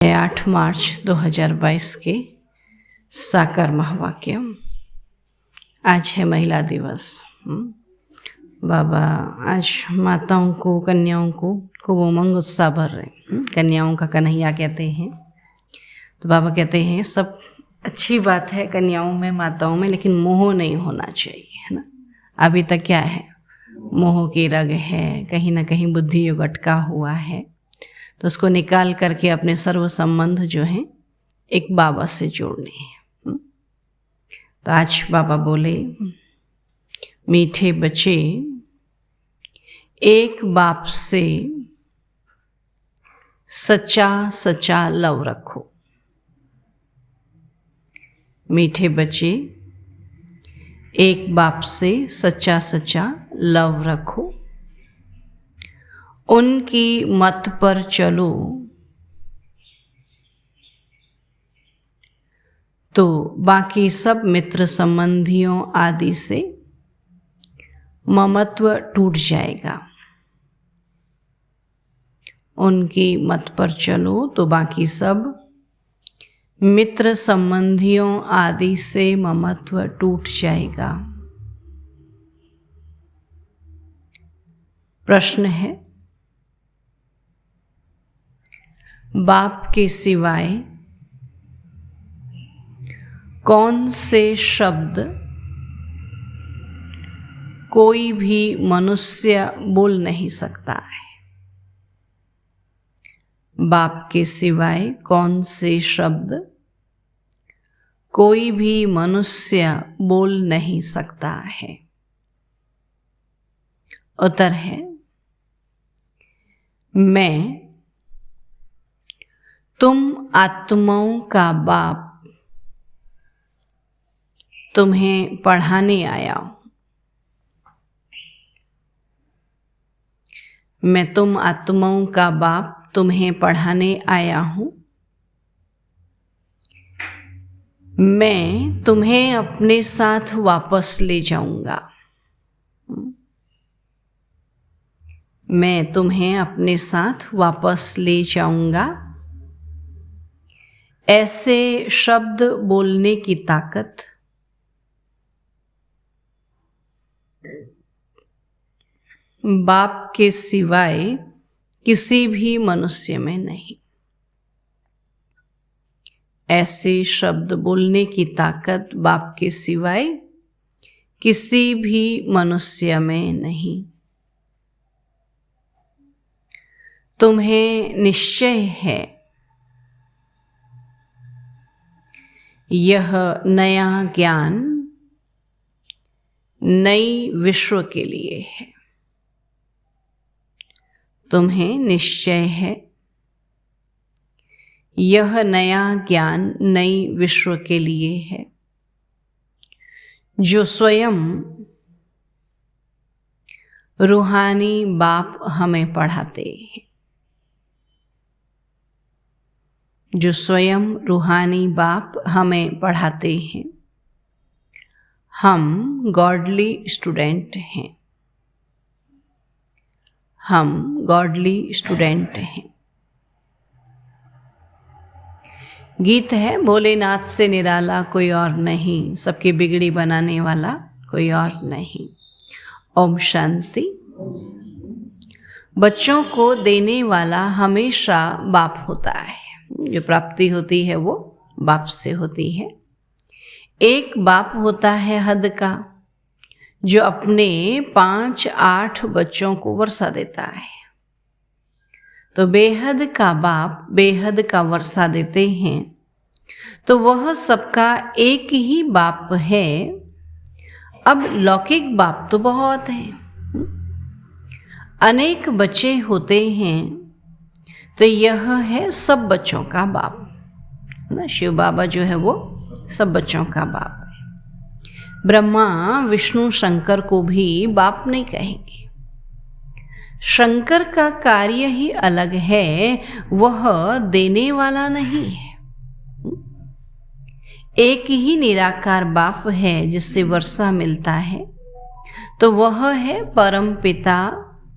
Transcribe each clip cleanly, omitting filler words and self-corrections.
8 मार्च 2022 के साकार महावाक्य। आज है महिला दिवस। बाबा आज माताओं को, कन्याओं को खूब उमंग उत्साह भर रहे। कन्याओं का कन्हैया कहते हैं। तो बाबा कहते हैं सब अच्छी बात है कन्याओं में, माताओं में, लेकिन मोह नहीं होना चाहिए, है ना। अभी तक क्या है, मोह की रग है, कहीं ना कहीं बुद्धि योग अटका हुआ है। तो उसको निकाल करके अपने सर्व संबंध जो हैं एक बाबा से जोड़ने हैं। तो आज बाबा बोले, मीठे बच्चे एक बाप से सच्चा सच्चा लव रखो। मीठे बच्चे एक बाप से सच्चा सच्चा लव रखो, उनकी मत पर चलो तो बाकी सब मित्र संबंधियों आदि से ममत्व टूट जाएगा। उनकी मत पर चलो तो बाकी सब मित्र संबंधियों आदि से ममत्व टूट जाएगा। प्रश्न है, बाप के सिवाय कौन से शब्द कोई भी मनुष्य बोल नहीं सकता है? बाप के सिवाय कौन से शब्द कोई भी मनुष्य बोल नहीं सकता है? उत्तर है, मैं तुम आत्माओं का बाप तुम्हें पढ़ाने आया हूं। मैं तुम आत्माओं का बाप तुम्हें पढ़ाने आया हूं। मैं तुम्हें अपने साथ वापस ले जाऊंगा। मैं तुम्हें अपने साथ वापस ले जाऊंगा। ऐसे शब्द बोलने की ताकत बाप के सिवाय किसी भी मनुष्य में नहीं। ऐसे शब्द बोलने की ताकत बाप के सिवाय किसी भी मनुष्य में नहीं। तुम्हें निश्चय है यह नया ज्ञान नई विश्व के लिए है। तुम्हें निश्चय है यह नया ज्ञान नई विश्व के लिए है, जो स्वयं रूहानी बाप हमें पढ़ाते हैं। जो स्वयं रूहानी बाप हमें पढ़ाते हैं। हम गॉडली स्टूडेंट हैं। हम गॉडली स्टूडेंट हैं। गीत है, भोलेनाथ से निराला कोई और नहीं, सबकी बिगड़ी बनाने वाला कोई और नहीं। ओम शांति। बच्चों को देने वाला हमेशा बाप होता है। जो प्राप्ति होती है वो बाप से होती है। एक बाप होता है हद का, जो अपने 5-8 बच्चों को वर्षा देता है। तो बेहद का बाप बेहद का वर्षा देते हैं, तो वह सबका एक ही बाप है। अब लौकिक बाप तो बहुत हैं, अनेक बच्चे होते हैं, तो यह है सब बच्चों का बाप ना। शिव बाबा जो है वो सब बच्चों का बाप है। ब्रह्मा विष्णु शंकर को भी बाप नहीं कहेंगे। शंकर का कार्य ही अलग है, वह देने वाला नहीं है। एक ही निराकार बाप है जिससे वर्षा मिलता है, तो वह है परम पिता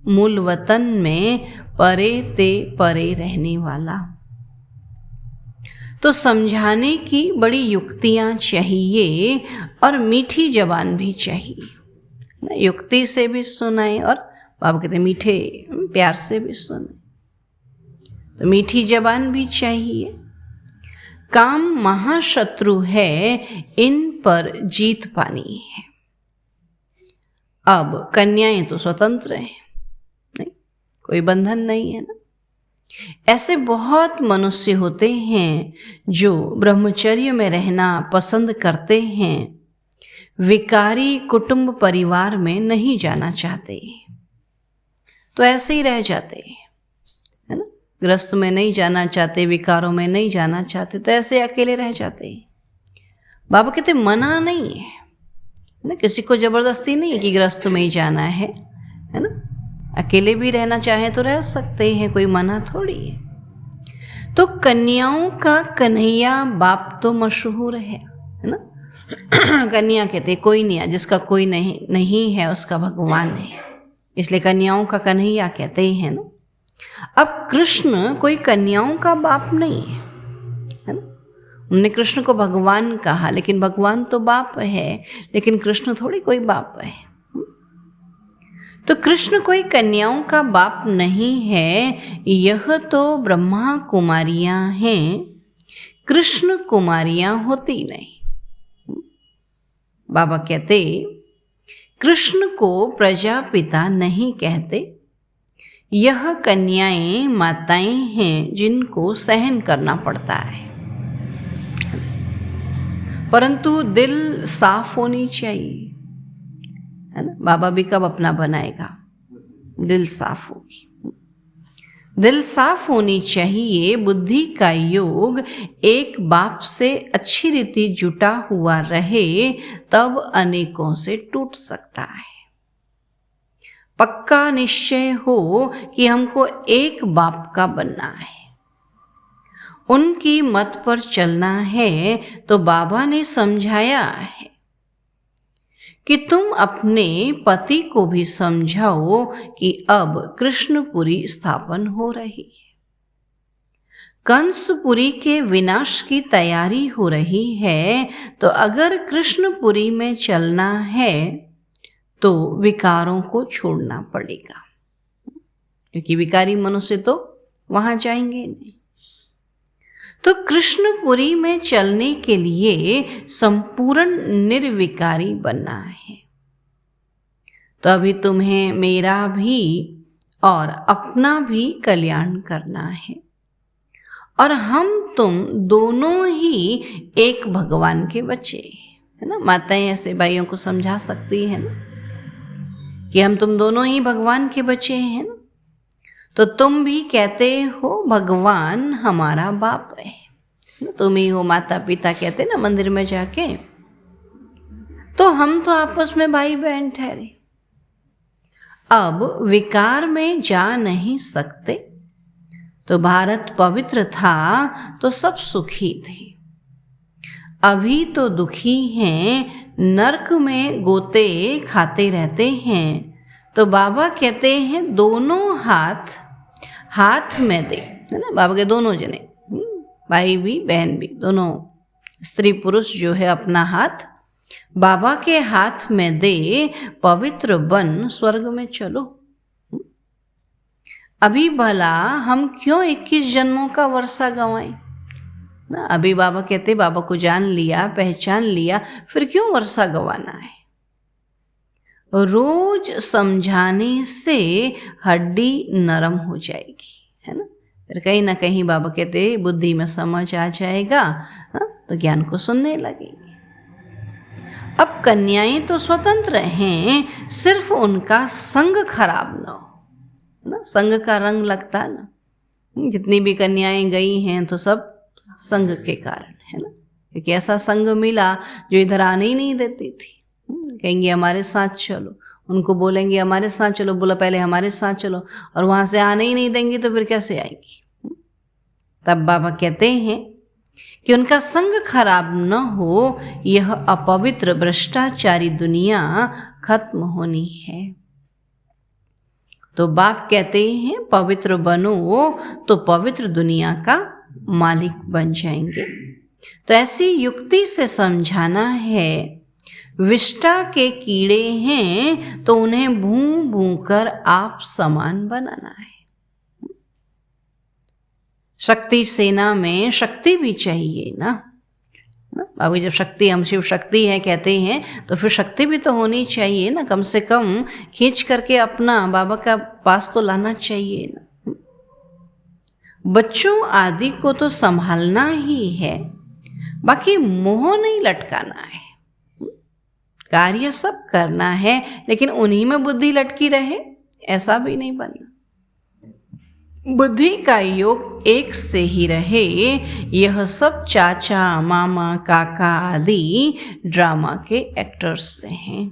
मूल वतन में परे ते परे रहने वाला। तो समझाने की बड़ी युक्तियाँ चाहिए और मीठी जबान भी चाहिए। युक्ति से भी सुनाए और बाबा कहते हैं मीठे प्यार से भी सुनाए, तो मीठी जबान भी चाहिए। काम महाशत्रु है, इन पर जीत पानी है। अब कन्याएं तो स्वतंत्र हैं, नहीं कोई बंधन नहीं है ना। ऐसे बहुत मनुष्य होते हैं जो ब्रह्मचर्य में रहना पसंद करते हैं, विकारी कुटुंब परिवार में नहीं जाना चाहते, तो ऐसे ही रह जाते हैं, है ना। गृहस्थ में नहीं जाना चाहते, विकारों में नहीं जाना चाहते, तो ऐसे अकेले रह जाते हैं। बाबा कहते मना नहीं है ना, किसी को जबरदस्ती नहीं है कि गृहस्थ में ही जाना है ना। अकेले भी रहना चाहे तो रह सकते हैं, कोई मना थोड़ी है। तो कन्याओं का कन्हैया बाप तो मशहूर है ना। कन्या कहते कोई नहीं है, जिसका कोई नहीं है उसका भगवान है, इसलिए कन्याओं का कन्हैया कहते ही है ना। अब कृष्ण कोई कन्याओं का बाप नहीं है ना। उन्होंने कृष्ण को भगवान कहा, लेकिन भगवान तो बाप है, लेकिन कृष्ण थोड़ी कोई बाप है। तो कृष्ण कोई कन्याओं का बाप नहीं है, यह तो ब्रह्मा कुमारियां हैं, कृष्ण कुमारियां होती नहीं। बाबा कहते कृष्ण को प्रजापिता नहीं कहते, यह कन्याएं माताएं हैं जिनको सहन करना पड़ता है, परंतु दिल साफ होनी चाहिए, है ना। बाबा भी कब अपना बनाएगा, दिल साफ होगी। दिल साफ होनी चाहिए, बुद्धि का योग एक बाप से अच्छी रीति जुटा हुआ रहे, तब अनेकों से टूट सकता है। पक्का निश्चय हो कि हमको एक बाप का बनना है, उनकी मत पर चलना है। तो बाबा ने समझाया है कि तुम अपने पति को भी समझाओ कि अब कृष्णपुरी स्थापन हो रही है, कंसपुरी के विनाश की तैयारी हो रही है। तो अगर कृष्णपुरी में चलना है तो विकारों को छोड़ना पड़ेगा, क्योंकि विकारी मनुष्य तो वहां जाएंगे नहीं। तो कृष्णपुरी में चलने के लिए संपूर्ण निर्विकारी बनना है। तो अभी तुम्हें मेरा भी और अपना भी कल्याण करना है, और हम तुम दोनों ही एक भगवान के बच्चे है ना। माताएं ऐसे भाइयों को समझा सकती है ना कि हम तुम दोनों ही भगवान के बच्चे हैं ना। तो तुम भी कहते हो भगवान हमारा बाप है, तुम ही हो माता पिता कहते ना मंदिर में जाके। तो हम तो आपस में भाई बहन ठहरे। अब विकार में जा नहीं सकते, तो भारत पवित्र था तो सब सुखी थे, अभी तो दुखी हैं, नरक में गोते खाते रहते हैं। तो बाबा कहते हैं दोनों हाथ में दे, है ना। बाबा के दोनों जने, भाई भी बहन भी, दोनों स्त्री पुरुष जो है अपना हाथ बाबा के हाथ में दे, पवित्र बन स्वर्ग में चलो। अभी भला हम क्यों 21 जन्मों का वर्षा गंवाएं ना। अभी बाबा कहते बाबा को जान लिया, पहचान लिया, फिर क्यों वर्षा गंवाना है। रोज समझाने से हड्डी नरम हो जाएगी, है ना। फिर कहीं ना कहीं बाबा कहते बुद्धि में समझ आ जाएगा, तो ज्ञान को सुनने लगेगी। अब कन्याएं तो स्वतंत्र हैं, सिर्फ उनका संग खराब ना हो ना। संग का रंग लगता ना। जितनी भी कन्याएं गई हैं तो सब संग के कारण, है ना। क्योंकि ऐसा संग मिला जो इधर आने ही नहीं देती थी। कहेंगे हमारे साथ चलो, उनको बोलेंगे हमारे साथ चलो, बोला पहले हमारे साथ चलो, और वहां से आने ही नहीं देंगी तो फिर कैसे आएगी। तब बाबा कहते हैं कि उनका संग खराब न हो, यह अपवित्र भ्रष्टाचारी दुनिया खत्म होनी है। तो बाप कहते हैं पवित्र बनो तो पवित्र दुनिया का मालिक बन जाएंगे। तो ऐसी युक्ति से समझाना है, विष्टा के कीड़े हैं तो उन्हें भूं भूं कर आप समान बनाना है। शक्ति सेना में शक्ति भी चाहिए ना। बाबू जब शक्ति, हम शिव शक्ति है कहते हैं, तो फिर शक्ति भी तो होनी चाहिए ना, कम से कम खींच करके अपना बाबा का पास तो लाना चाहिए ना। बच्चों आदि को तो संभालना ही है, बाकी मोह नहीं लटकाना है। कार्य सब करना है, लेकिन उन्हीं में बुद्धि लटकी रहे ऐसा भी नहीं बनना। बुद्धि का योग एक से ही रहे। यह सब चाचा मामा काका आदि ड्रामा के एक्टर्स से हैं।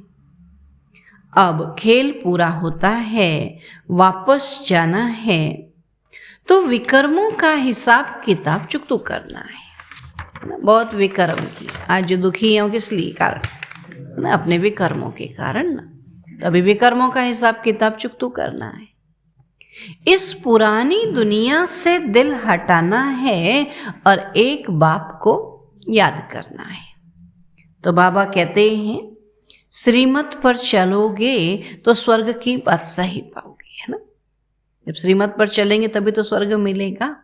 अब खेल पूरा होता है, वापस जाना है, तो विकर्मों का हिसाब किताब चुकतू करना है। बहुत विकर्म की, आज जो दुखी हैं किस लिए कारण ना, अपने विकर्मों के कारण ना। तभी विकर्मों का हिसाब किताब चुकतू करना है। इस पुरानी दुनिया से दिल हटाना है और एक बाप को याद करना है। तो बाबा कहते हैं, श्रीमत पर चलोगे तो स्वर्ग की बादशाही ही पाओगे, है ना। जब श्रीमत पर चलेंगे तभी तो स्वर्ग मिलेगा।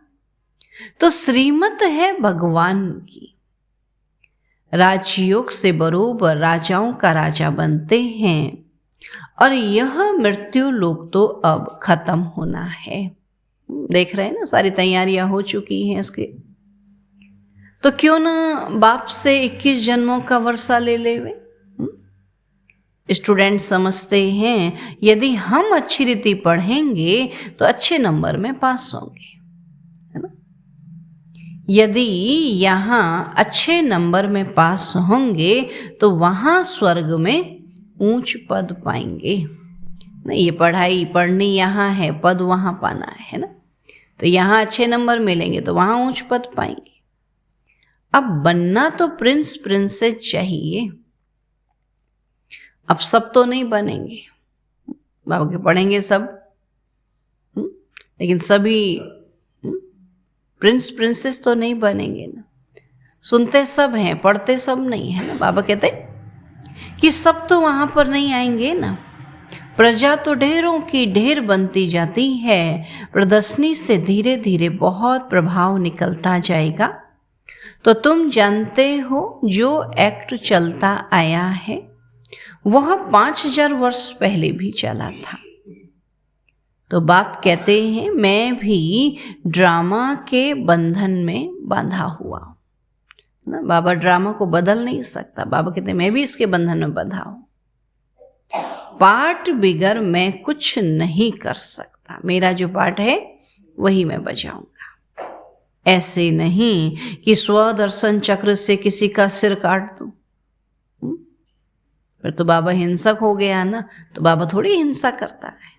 तो श्रीमत है भगवान की। राजयोग से बरोबर राजाओं का राजा बनते हैं, और यह मृत्यु लोक तो अब खत्म होना है। देख रहे हैं ना, सारी तैयारियां हो चुकी हैं इसके। तो क्यों ना बाप से 21 जन्मों का वर्षा ले लेवे। स्टूडेंट समझते हैं यदि हम अच्छी रीति पढ़ेंगे तो अच्छे नंबर में पास होंगे, है ना। यदि यहाँ अच्छे नंबर में पास होंगे तो वहां स्वर्ग में ऊंच पद पाएंगे। नहीं, ये पढ़ाई पढ़नी यहाँ है, पद वहां पाना है ना। तो यहाँ अच्छे नंबर मिलेंगे तो वहां ऊंच पद पाएंगे। अब बनना तो प्रिंस प्रिंसेस चाहिए। अब सब तो नहीं बनेंगे, बाबा के पढ़ेंगे सब, लेकिन सभी प्रिंस प्रिंसेस तो नहीं बनेंगे ना। सुनते सब हैं, पढ़ते सब नहीं है ना। बाबा कहते कि सब तो वहां पर नहीं आएंगे ना। प्रजा तो ढेरों की ढेर बनती जाती है, प्रदर्शनी से धीरे धीरे बहुत प्रभाव निकलता जाएगा। तो तुम जानते हो जो एक्ट चलता आया है वह 5000 वर्ष पहले भी चला था। तो बाप कहते हैं, मैं भी ड्रामा के बंधन में बांधा हुआ ना। बाबा ड्रामा को बदल नहीं सकता। बाबा कहते हैं, मैं भी इसके बंधन में बंधा हूं। पार्ट बिगर मैं कुछ नहीं कर सकता। मेरा जो पार्ट है वही मैं बजाऊंगा। ऐसे नहीं कि स्वदर्शन चक्र से किसी का सिर काट दूं, फिर तो बाबा हिंसक हो गया ना। तो बाबा थोड़ी हिंसा करता है।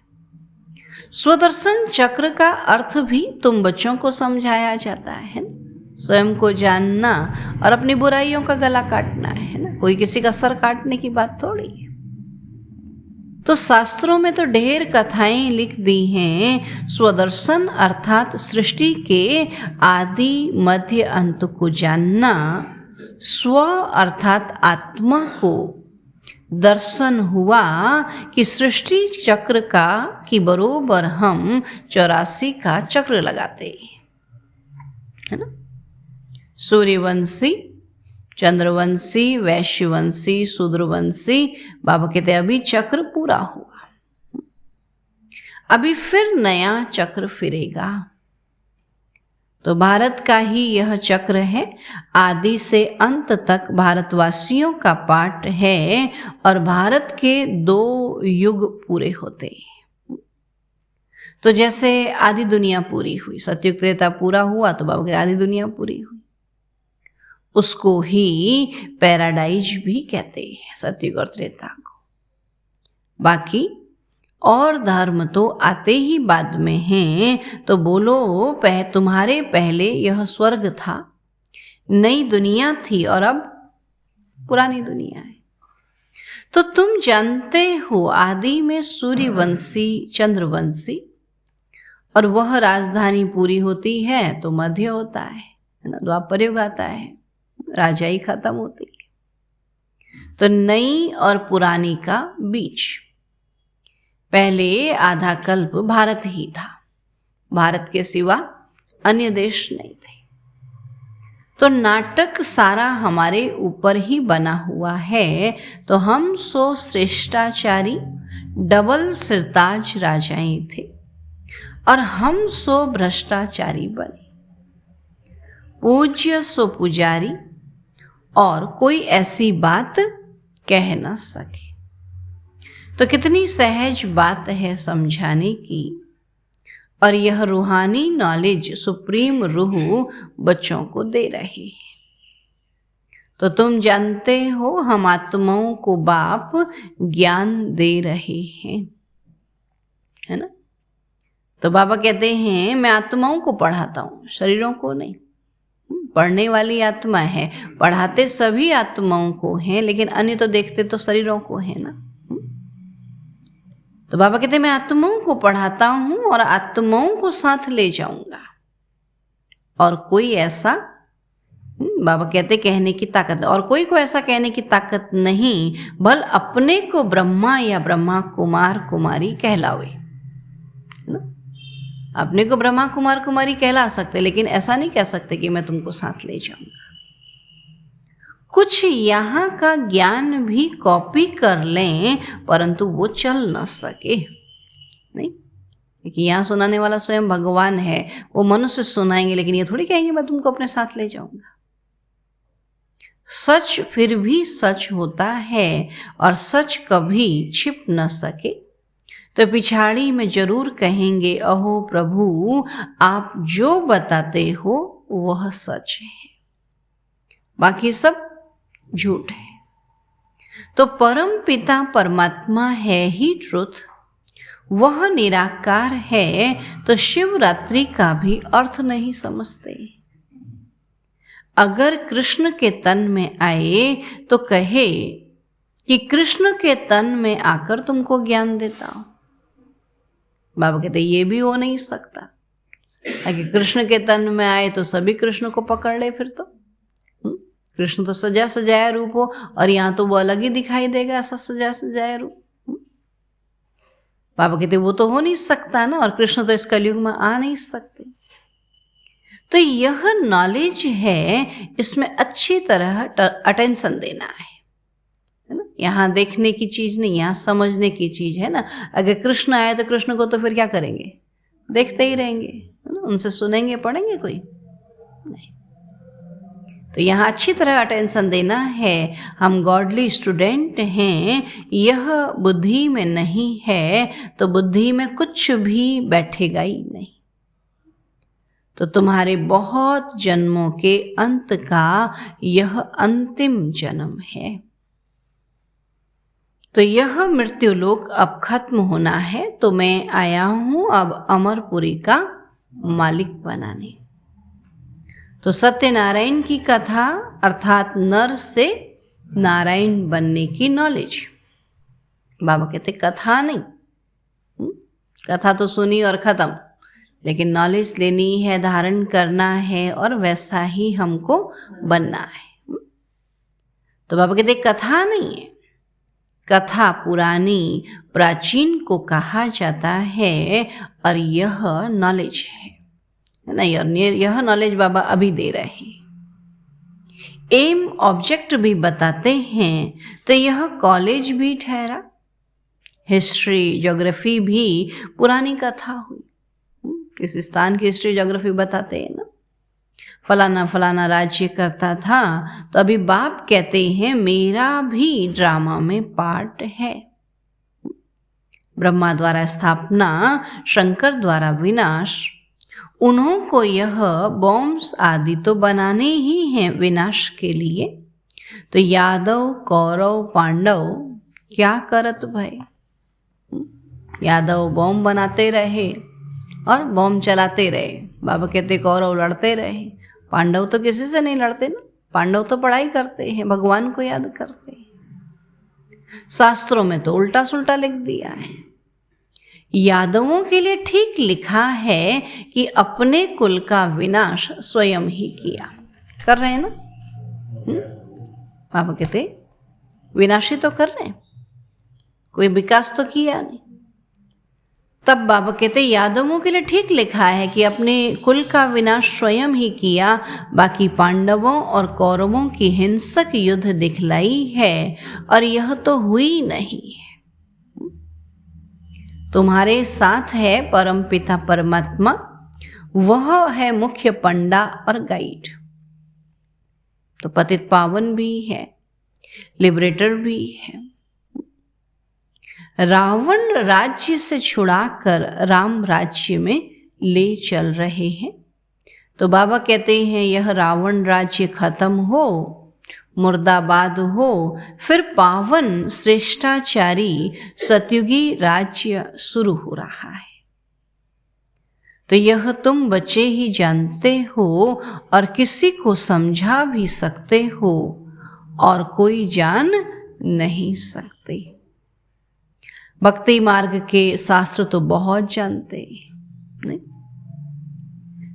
स्वदर्शन चक्र का अर्थ भी तुम बच्चों को समझाया जाता है ना। स्वयं को जानना और अपनी बुराइयों का गला काटना है ना। कोई किसी का सर काटने की बात थोड़ी है। तो शास्त्रों में तो ढेर कथाएं लिख दी हैं। स्वदर्शन अर्थात सृष्टि के आदि मध्य अंत को जानना। स्व अर्थात आत्मा को दर्शन हुआ कि सृष्टि चक्र का कि बरोबर हम 84 का चक्र लगाते है ना। सूर्यवंशी, चंद्रवंशी, वैश्यवंशी, शूद्रवंशी। बाबा कहते अभी चक्र पूरा हुआ, अभी फिर नया चक्र फिरेगा। तो भारत का ही यह चक्र है। आदि से अंत तक भारतवासियों का पाठ है और भारत के 2 युग पूरे होते हैं। तो जैसे आदि दुनिया पूरी हुई, सतयुग त्रेता पूरा हुआ तो बाबा की आदि दुनिया पूरी हुई। उसको ही पैराडाइज भी कहते हैं, सतयुग और त्रेता को। बाकी और धर्म तो आते ही बाद में हैं। तो बोलो तुम्हारे पहले यह स्वर्ग था, नई दुनिया थी और अब पुरानी दुनिया है। तो तुम जानते हो आदि में सूर्यवंशी, चंद्रवंशी और वह राजधानी पूरी होती है तो मध्य होता है ना, द्वापर युग आता है, राजाई खत्म होती है। तो नई और पुरानी का बीच। पहले आधा कल्प भारत ही था, भारत के सिवा अन्य देश नहीं थे। तो नाटक सारा हमारे ऊपर ही बना हुआ है, तो हम सो श्रेष्ठाचारी डबल सिरताज राजाएं थे और हम सो भ्रष्टाचारी बने, पूज्य सो पुजारी, और कोई ऐसी बात कह न सके। तो कितनी सहज बात है समझाने की, और यह रूहानी नॉलेज सुप्रीम रूह बच्चों को दे रहे हैं। तो तुम जानते हो हम आत्माओं को बाप ज्ञान दे रहे हैं, है ना। तो बाबा कहते हैं मैं आत्माओं को पढ़ाता हूँ, शरीरों को नहीं। पढ़ने वाली आत्मा है, पढ़ाते सभी आत्माओं को हैं, लेकिन अन्य तो देखते तो शरीरों को है ना। तो बाबा कहते हैं मैं आत्माओं को पढ़ाता हूं और आत्माओं को साथ ले जाऊंगा। और कोई ऐसा, बाबा कहते कहने की ताकत, और कोई को ऐसा कहने की ताकत नहीं, बल अपने को ब्रह्मा या ब्रह्मा कुमार कुमारी कहलावे। अपने को ब्रह्मा कुमार कुमारी कहला सकते, लेकिन ऐसा नहीं कह सकते कि मैं तुमको साथ ले जाऊंगा। कुछ यहाँ का ज्ञान भी कॉपी कर लें, परंतु वो चल न सके नहीं, क्योंकि यहाँ सुनाने वाला स्वयं भगवान है। वो मनुष्य सुनाएंगे, लेकिन ये थोड़ी कहेंगे मैं तुमको अपने साथ ले जाऊंगा। सच फिर भी सच होता है, और सच कभी छिप न सके। तो पिछाड़ी में जरूर कहेंगे अहो प्रभु आप जो बताते हो वह सच है, बाकी सब झूठ है। तो परम पिता परमात्मा है ही ट्रुथ, वह निराकार है। तो शिवरात्रि का भी अर्थ नहीं समझते। अगर कृष्ण के तन में आए तो कहे कि कृष्ण के तन में आकर तुमको ज्ञान देता हूं। बाबा कहते ये भी हो नहीं सकता। अगर कृष्ण के तन में आए तो सभी कृष्ण को पकड़ ले, फिर तो कृष्ण तो सजा सजाया रूप हो, और यहाँ तो वो अलग ही दिखाई देगा ऐसा सजा सजाया रूप। बाबा कहते वो तो हो नहीं सकता ना, और कृष्ण तो इस कलयुग में आ नहीं सकते। तो यह नॉलेज है, इसमें अच्छी तरह अटेंशन देना है ना। यहाँ देखने की चीज नहीं, यहाँ समझने की चीज है ना। अगर कृष्ण आए तो कृष्ण को तो फिर क्या करेंगे, देखते ही रहेंगे, है ना। उनसे सुनेंगे पढ़ेंगे कोई नहीं। तो यहाँ अच्छी तरह अटेंशन देना है। हम गॉडली स्टूडेंट हैं, यह बुद्धि में नहीं है तो बुद्धि में कुछ भी बैठेगा ही नहीं। तो तुम्हारे बहुत जन्मों के अंत का यह अंतिम जन्म है। तो यह मृत्यु लोक अब खत्म होना है, तो मैं आया हूं अब अमरपुरी का मालिक बनाने। तो सत्यनारायण की कथा अर्थात नर से नारायण बनने की नॉलेज। बाबा कहते कथा नहीं, कथा तो सुनी और खत्म, लेकिन नॉलेज लेनी है, धारण करना है, और वैसा ही हमको बनना है। तो बाबा कहते कथा नहीं है, कथा पुरानी प्राचीन को कहा जाता है, और यह नॉलेज है ना। यह नॉलेज बाबा अभी दे रहे हैं। एम ऑब्जेक्ट भी बताते हैं। तो यह कॉलेज भी ठहरा, हिस्ट्री ज्योग्राफी भी पुरानी कथा हुई। किस स्थान की हिस्ट्री ज्योग्राफी बताते हैं ना, फलाना फलाना राज्य करता था। तो अभी बाप कहते हैं मेरा भी ड्रामा में पार्ट है। ब्रह्मा द्वारा स्थापना, शंकर द्वारा विनाश, उन्हों को यह बॉम्ब्स आदि तो बनाने ही हैं विनाश के लिए। तो यादव कौरव पांडव क्या करत भय, यादव बॉम्ब बनाते रहे और बॉम्ब चलाते रहे। बाबा कहते कौरव लड़ते रहे, पांडव तो किसी से नहीं लड़ते ना, पांडव तो पढ़ाई करते हैं, भगवान को याद करते हैं। शास्त्रों में तो उल्टा सुल्टा लिख दिया है। यादवों के लिए ठीक लिखा है कि अपने कुल का विनाश स्वयं ही किया। कर रहे हैं ना? बाबा कहते विनाश ही तो कर रहे हैं, कोई विकास तो किया नहीं। तब बाबा कहते यादवों के लिए ठीक लिखा है कि अपने कुल का विनाश स्वयं ही किया, बाकी पांडवों और कौरवों की हिंसक युद्ध दिखलाई है और यह तो हुई नहीं है। तुम्हारे साथ है परमपिता परमात्मा, वह है मुख्य पंडा और गाइड। तो पतित पावन भी है, लिबरेटर भी है। रावण राज्य से छुड़ाकर राम राज्य में ले चल रहे हैं। तो बाबा कहते हैं यह रावण राज्य खत्म हो, मुर्दाबाद हो, फिर पावन श्रेष्ठाचारी सतयुगी राज्य शुरू हो रहा है। तो यह तुम बच्चे ही जानते हो और किसी को समझा भी सकते हो और कोई जान नहीं सकते। भक्ति मार्ग के शास्त्र तो बहुत जानते हैं, नहीं?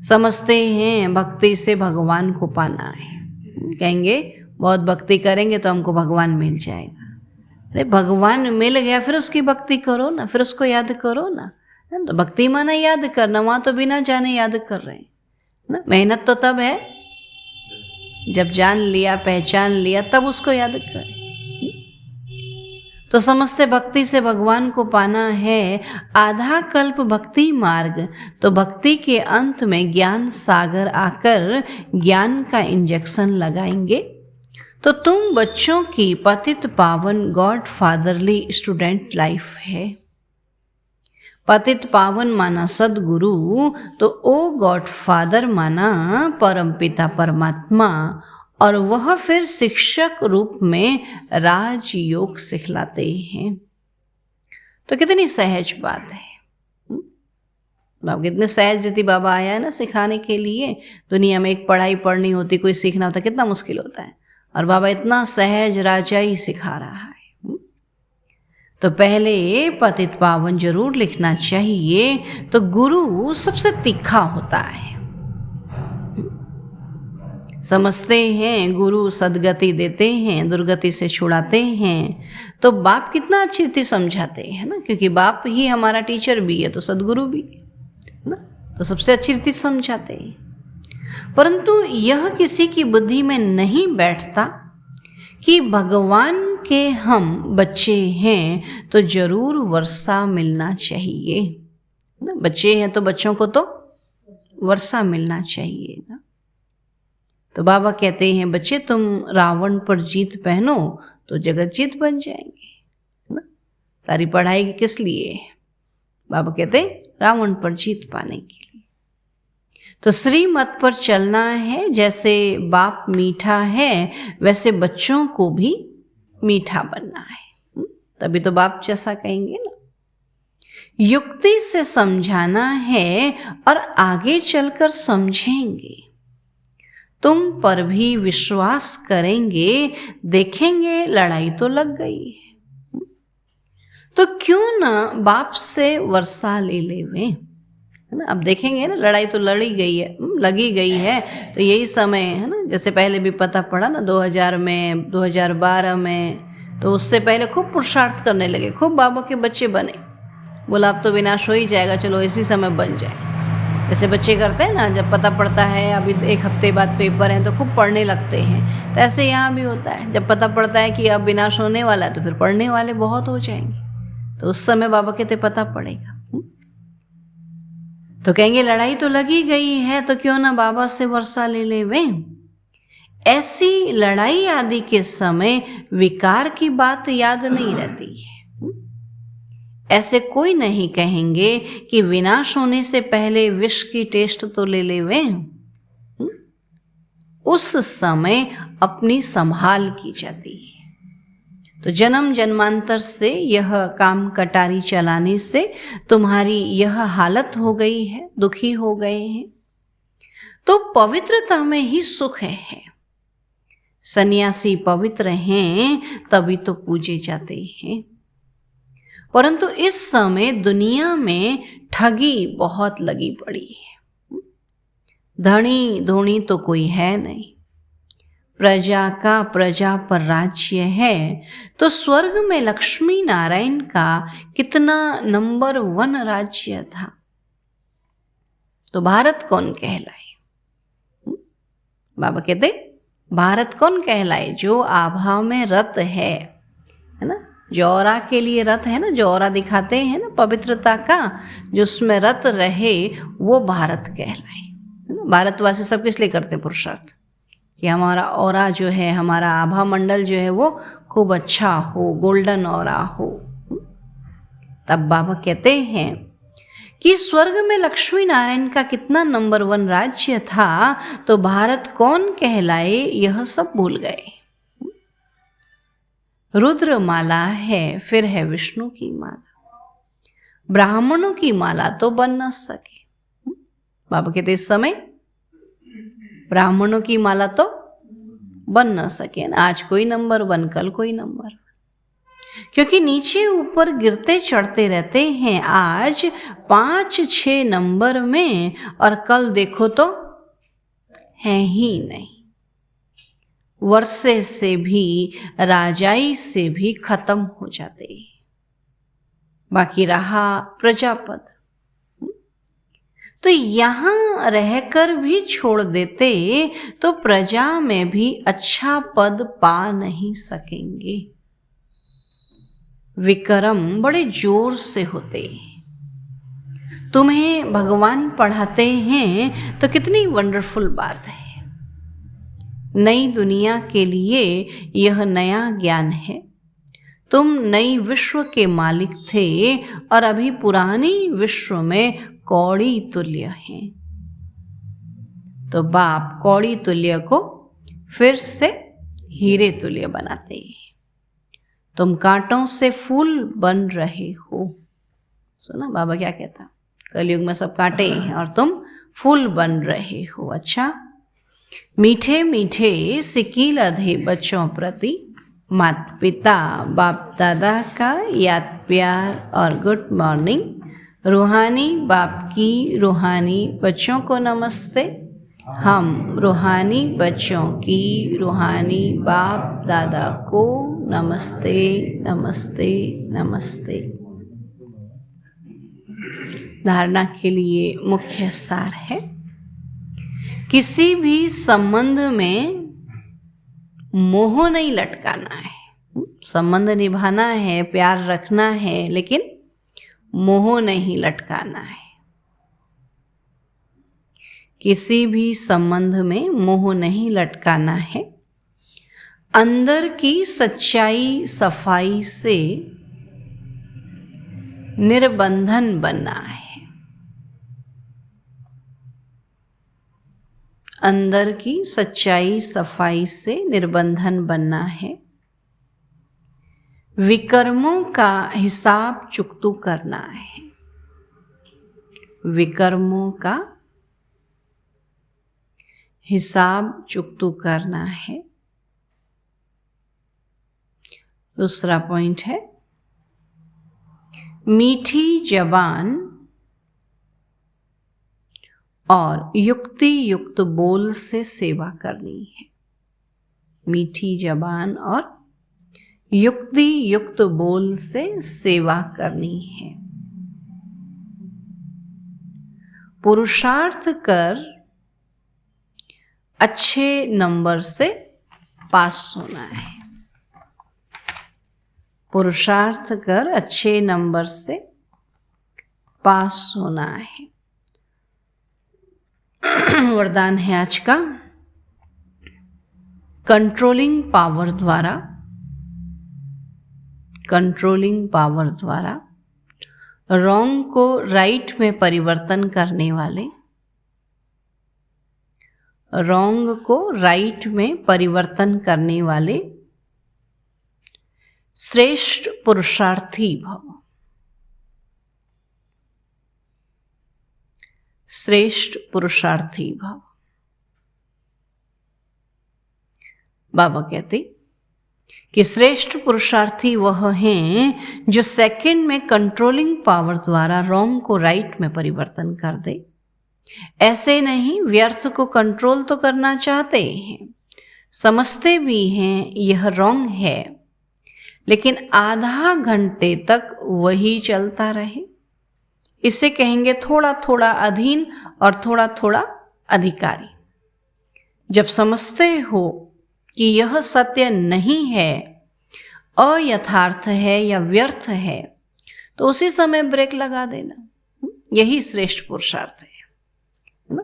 समझते हैं भक्ति से भगवान को पाना है। कहेंगे बहुत भक्ति करेंगे तो हमको भगवान मिल जाएगा। अरे भगवान मिल गया फिर उसकी भक्ति करो ना, फिर उसको याद करो ना। तो भक्ति माना याद करना, वहाँ तो बिना जाने याद कर रहे हैं ना। मेहनत तो तब है जब जान लिया, पहचान लिया, तब उसको याद करें। तो समझते भक्ति से भगवान को पाना है। आधा कल्प भक्ति मार्ग, तो भक्ति के अंत में ज्ञान सागर आकर ज्ञान का इंजेक्शन लगाएंगे। तो तुम बच्चों की पतित पावन गॉड फादरली स्टूडेंट लाइफ है। पतित पावन माना सदगुरु, तो ओ गॉड फादर माना परमपिता परमात्मा, और वह फिर शिक्षक रूप में राजयोग सिखलाते हैं। तो कितनी सहज बात है। बाबा कितने सहज रीति बाबा आया है ना सिखाने के लिए। दुनिया में एक पढ़ाई पढ़नी होती, कोई सीखना होता, कितना मुश्किल होता है, और बाबा इतना सहज राजाई सिखा रहा है। तो पहले पतित पावन जरूर लिखना चाहिए। तो गुरु सबसे तीखा होता है। समझते हैं गुरु सदगति देते हैं, दुर्गति से छुड़ाते हैं। तो बाप कितना अच्छी रीति समझाते हैं ना, क्योंकि बाप ही हमारा टीचर भी है तो सदगुरु भी है ना, तो सबसे अच्छी रीति समझाते हैं। परंतु यह किसी की बुद्धि में नहीं बैठता कि भगवान के हम बच्चे हैं तो जरूर वर्षा मिलना चाहिए ना। बच्चे हैं तो बच्चों को तो वर्षा मिलना चाहिए ना। तो बाबा कहते हैं बच्चे तुम रावण पर जीत पहनो तो जगत जीत बन जाएंगे ना। सारी पढ़ाई किस लिए? बाबा कहते हैं रावण पर जीत पाने के लिए। तो श्रीमत पर चलना है। जैसे बाप मीठा है वैसे बच्चों को भी मीठा बनना है, तभी तो बाप जैसा कहेंगे ना। युक्ति से समझाना है और आगे चलकर समझेंगे। तुम पर भी विश्वास करेंगे, देखेंगे लड़ाई तो लग गई है, तो क्यों ना बाप से वर्षा ले लेवे, है ना। अब देखेंगे ना लड़ाई तो लड़ी गई है, लगी गई है, तो यही समय है ना। जैसे पहले भी पता पड़ा ना 2000 में, 2012 में, तो उससे पहले खूब पुरुषार्थ करने लगे, खूब बाबा के बच्चे बने। बोला अब तो विनाश हो ही जाएगा, चलो इसी समय बन जाए। जैसे बच्चे करते हैं ना, जब पता पड़ता है अभी 1 हफ्ते बाद पेपर हैं तो खूब पढ़ने लगते हैं। तो ऐसे यहाँ भी होता है, जब पता पड़ता है कि अब विनाश होने वाला है तो फिर पढ़ने वाले बहुत हो जाएंगे। तो उस समय बाबा कहते पता पड़ेगा। तो कहेंगे लड़ाई तो लगी गई है तो क्यों ना बाबा से वर्षा ले लेवे। ऐसी लड़ाई आदि के समय विकार की बात याद नहीं रहती है। ऐसे कोई नहीं कहेंगे कि विनाश होने से पहले विष की टेस्ट तो ले लेवे। उस समय अपनी संभाल की जाती है। तो जन्म जन्मांतर से यह काम कटारी चलाने से तुम्हारी यह हालत हो गई है, दुखी हो गए हैं। तो पवित्रता में ही सुख है। सन्यासी पवित्र हैं तभी तो पूजे जाते हैं। परंतु इस समय दुनिया में ठगी बहुत लगी पड़ी है। धनी धोनी तो कोई है नहीं, प्रजा का प्रजा पर राज्य है। तो स्वर्ग में लक्ष्मी नारायण का कितना नंबर 1 राज्य था। तो भारत कौन कहलाए? बाबा कहते भारत कौन कहलाए? जो आभा में रत है ना, जौरा के लिए रत है ना, जौरा दिखाते हैं ना पवित्रता का, जो उसमें रत रहे वो भारत कहलाए। भारतवासी सब किस लिए करते पुरुषार्थ कि हमारा औरा जो है, हमारा आभा मंडल जो है वो खूब अच्छा हो, गोल्डन औरा हो। तब बाबा कहते हैं कि स्वर्ग में लक्ष्मी नारायण का कितना नंबर 1 राज्य था, तो भारत कौन कहलाए यह सब भूल गए। रुद्र माला है, फिर है विष्णु की माला, ब्राह्मणों की माला तो बन न सके। बाबा कहते इस समय ब्राह्मणों की माला तो बन न सके ना, आज कोई नंबर 1, कल कोई नंबर 1, क्योंकि नीचे ऊपर गिरते चढ़ते रहते हैं। आज 5-6 नंबर में और कल देखो तो है ही नहीं। वर्षे से भी, राजाई से भी खत्म हो जाते, बाकी रहा प्रजापद। तो यहां रहकर भी छोड़ देते तो प्रजा में भी अच्छा पद पा नहीं सकेंगे। विक्रम बड़े जोर से होते, तुम्हें भगवान पढ़ाते हैं तो कितनी वंडरफुल बात है। नई दुनिया के लिए यह नया ज्ञान है। तुम नई विश्व के मालिक थे और अभी पुरानी विश्व में कौड़ी तुल्य हैं। तो बाप कौड़ी तुल्य को फिर से हीरे तुल्य बनाते हैं। तुम कांटों से फूल बन रहे हो। सुना बाबा क्या कहता, कलयुग में सब कांटे हैं और तुम फूल बन रहे हो। अच्छा, मीठे मीठे सिकील अधे बच्चों प्रति माता पिता बाप दादा का याद प्यार और गुड मॉर्निंग। रूहानी बाप की रूहानी बच्चों को नमस्ते। हम रूहानी बच्चों की रूहानी बाप दादा को नमस्ते नमस्ते नमस्ते। धारणा के लिए मुख्य सार है, किसी भी संबंध में मोह नहीं लटकाना है। संबंध निभाना है, प्यार रखना है, लेकिन मोह नहीं लटकाना है। किसी भी संबंध में मोह नहीं लटकाना है। अंदर की सच्चाई सफाई से निर्बंधन बनना है। अंदर की सच्चाई सफाई से निर्बंधन बनना है। विकर्मों का हिसाब चुकतू करना है। विकर्मों का हिसाब चुकतू करना है। दूसरा पॉइंट है, मीठी जबान और युक्ति युक्त बोल से सेवा करनी है। मीठी जबान और युक्ति युक्त बोल से सेवा करनी है। पुरुषार्थ कर अच्छे नंबर से पास होना है। पुरुषार्थ कर अच्छे नंबर से पास होना है। वरदान है आज का, कंट्रोलिंग पावर द्वारा, कंट्रोलिंग पावर द्वारा रॉन्ग को राइट में परिवर्तन करने वाले, रॉन्ग को राइट में परिवर्तन करने वाले श्रेष्ठ पुरुषार्थी भव। श्रेष्ठ पुरुषार्थी भव। बाबा कहते कि श्रेष्ठ पुरुषार्थी वह हैं जो सेकंड में कंट्रोलिंग पावर द्वारा रॉन्ग को राइट में परिवर्तन कर दे। ऐसे नहीं, व्यर्थ को कंट्रोल तो करना चाहते हैं, समझते भी हैं यह रॉन्ग है, लेकिन आधा घंटे तक वही चलता रहे। इसे कहेंगे थोड़ा थोड़ा अधीन और थोड़ा थोड़ा अधिकारी। जब समझते हो कि यह सत्य नहीं है, अयथार्थ है या व्यर्थ है, तो उसी समय ब्रेक लगा देना। यही श्रेष्ठ पुरुषार्थ है ना।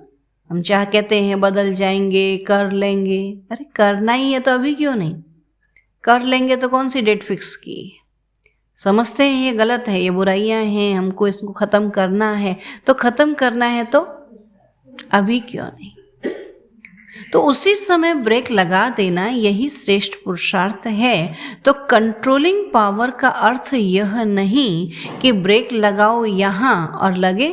हम चाह कहते हैं बदल जाएंगे, कर लेंगे। अरे करना ही है तो अभी क्यों नहीं? कर लेंगे तो कौन सी डेट फिक्स की है? समझते हैं ये गलत है, ये बुराइयां हैं, हमको इसको ख़त्म करना है, तो ख़त्म करना है तो अभी क्यों नहीं? तो उसी समय ब्रेक लगा देना यही श्रेष्ठ पुरुषार्थ है। तो कंट्रोलिंग पावर का अर्थ यह नहीं कि ब्रेक लगाओ यहाँ और लगे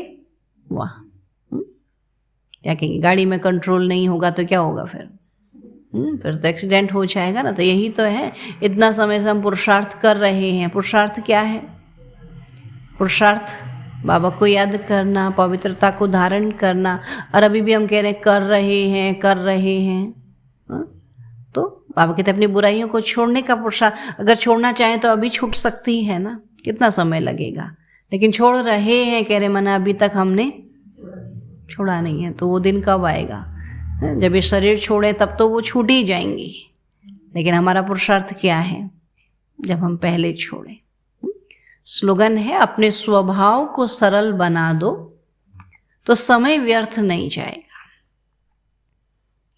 वहाँ। क्या कहेंगे, गाड़ी में कंट्रोल नहीं होगा तो क्या होगा फिर? फिर तो एक्सीडेंट हो जाएगा ना। तो यही तो है, इतना समय से हम पुरुषार्थ कर रहे हैं। पुरुषार्थ क्या है? पुरुषार्थ बाबा को याद करना, पवित्रता को धारण करना। और अभी भी हम कह रहे हैं कर रहे हैं। तो बाबा कहते हैं अपनी बुराइयों को छोड़ने का पुरुषार्थ। अगर छोड़ना चाहें तो अभी छूट सकती है ना, कितना समय लगेगा। लेकिन छोड़ रहे हैं, कह रहे मना अभी तक हमने छोड़ा नहीं है। तो वो दिन कब आएगा? जब ये शरीर छोड़े तब तो वो छूट ही जाएंगी। लेकिन हमारा पुरुषार्थ क्या है? जब हम पहले छोड़े। स्लोगन है, अपने स्वभाव को सरल बना दो तो समय व्यर्थ नहीं जाएगा।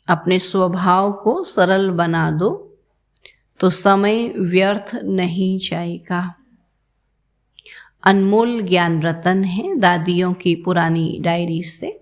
अपने स्वभाव को सरल बना दो तो समय व्यर्थ नहीं जाएगा। अनमोल ज्ञान रतन है दादियों की पुरानी डायरी से।